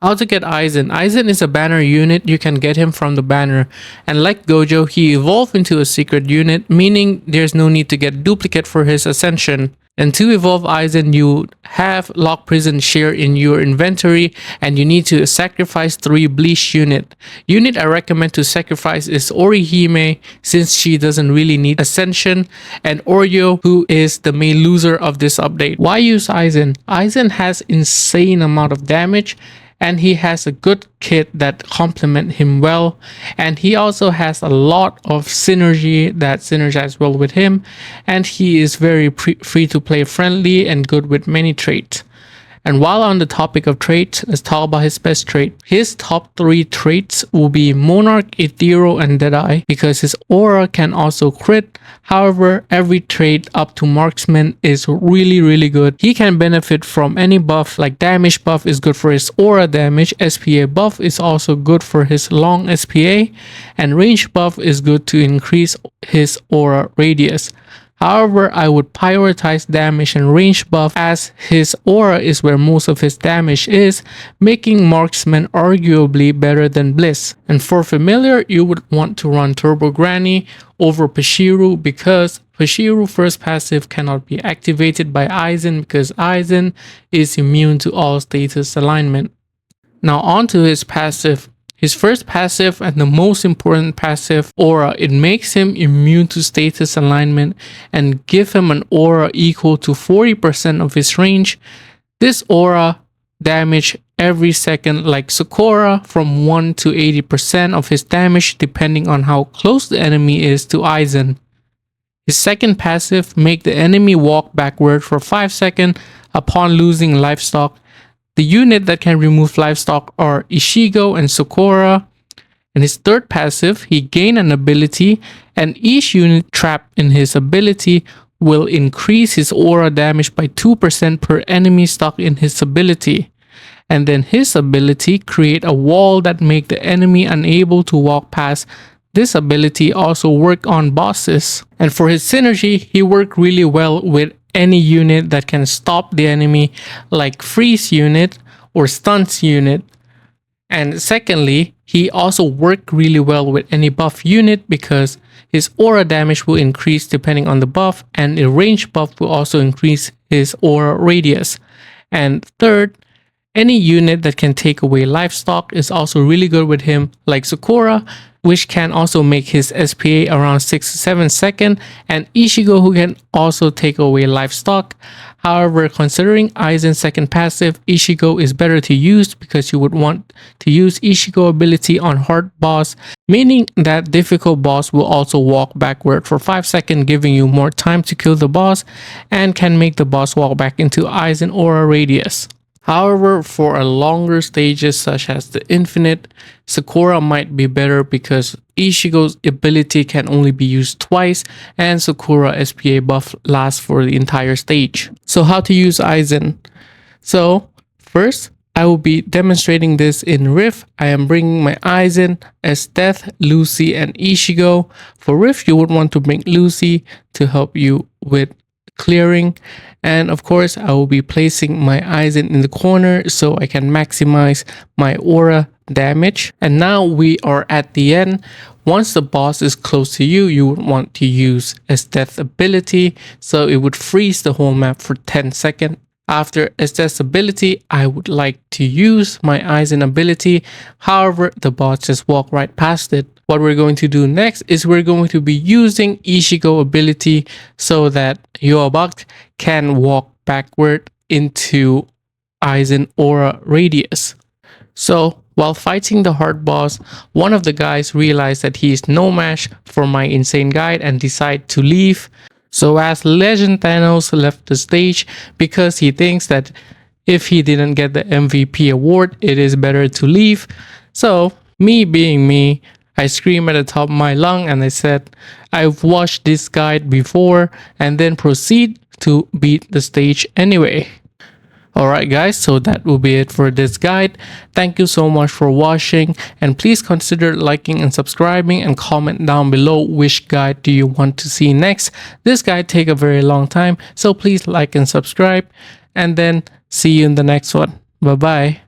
How to get Aizen? Aizen is a banner unit. You can get him from the banner. And like Gojo, he evolved into a secret unit, meaning there's no need to get duplicate for his ascension. And to evolve Aizen, you have Lock Prison Share in your inventory, and you need to sacrifice 3 Bleach unit. Unit I recommend to sacrifice is Orihime, since she doesn't really need ascension, and Oreo, who is the main loser of this update. Why use Aizen? Aizen has insane amount of damage, and he has a good kit that complement him well, and he also has a lot of synergy that synergize well with him, and he is very free to play friendly and good with many traits. And while on the topic of traits, let's talk about his best trait. His top 3 traits will be Monarch, Ethereal, and Deadeye, because his aura can also crit. However, every trait up to Marksman is really good. He can benefit from any buff, like damage buff is good for his aura damage, SPA buff is also good for his long SPA, and range buff is good to increase his aura radius. However, I would prioritize damage and range buff, as his aura is where most of his damage is, making Marksman arguably better than Bliss. And for familiar, you would want to run Turbo Granny over Pashiru, because Pashiru first passive cannot be activated by Aizen, because Aizen is immune to all status alignment. Now on to his passive. His first passive, and the most important passive, Aura, it makes him immune to status alignment and give him an aura equal to 40% of his range. This aura damage every second like Sakura from 1 to 80% of his damage depending on how close the enemy is to Aizen. His second passive, make the enemy walk backward for 5 seconds upon losing livestock. The unit that can remove livestock are Ishigo and Sakura. And his third passive, he gain an ability, and each unit trapped in his ability will increase his aura damage by 2% per enemy stuck in his ability. And then his ability, create a wall that make the enemy unable to walk past. This ability also work on bosses. And for his synergy, he worked really well with any unit that can stop the enemy, like freeze unit or stunts unit. And secondly, he also worked really well with any buff unit, because his aura damage will increase depending on the buff, and a range buff will also increase his aura radius. And third, any unit that can take away livestock is also really good with him, like Sakura, which can also make his SPA around 6 to 7 seconds, and Ishigo, who can also take away livestock. However, considering Aizen's second passive, Ishigo is better to use, because you would want to use Ishigo ability on hard boss, meaning that difficult boss will also walk backward for 5 seconds, giving you more time to kill the boss, and can make the boss walk back into Aizen aura radius. However, for a longer stages such as the Infinite, Sakura might be better, because Ishigo's ability can only be used twice, and Sakura SPA buff lasts for the entire stage. So how to use Aizen? So first, I will be demonstrating this in Rift. I am bringing my Aizen as Death, Lucy, and Ishigo. For Rift, you would want to bring Lucy to help you with clearing, and of course I will be placing my Aizen in the corner so I can maximize my aura damage. And now we are at the end. Once the boss is close to you, you would want to use Estheth's ability, so it would freeze the whole map for 10 seconds. After Estheth's ability, I would like to use my Aizen ability. However, the boss just walked right past it. What we're going to do next is we're going to be using Ishigo ability so that Yoabak can walk backward into Aizen aura radius. So while fighting the hard boss, one of the guys realized that he is no match for my insane guide and decided to leave. So as Legend Thanos left the stage, because he thinks that if he didn't get the MVP award, it is better to leave. So me being me, I screamed at the top of my lung and I said, I've watched this guide before, and then proceed to beat the stage anyway. Alright guys, so that will be it for this guide. Thank you so much for watching, and please consider liking and subscribing, and comment down below which guide do you want to see next. This guide take a very long time, so please like and subscribe, and then see you in the next one. Bye bye.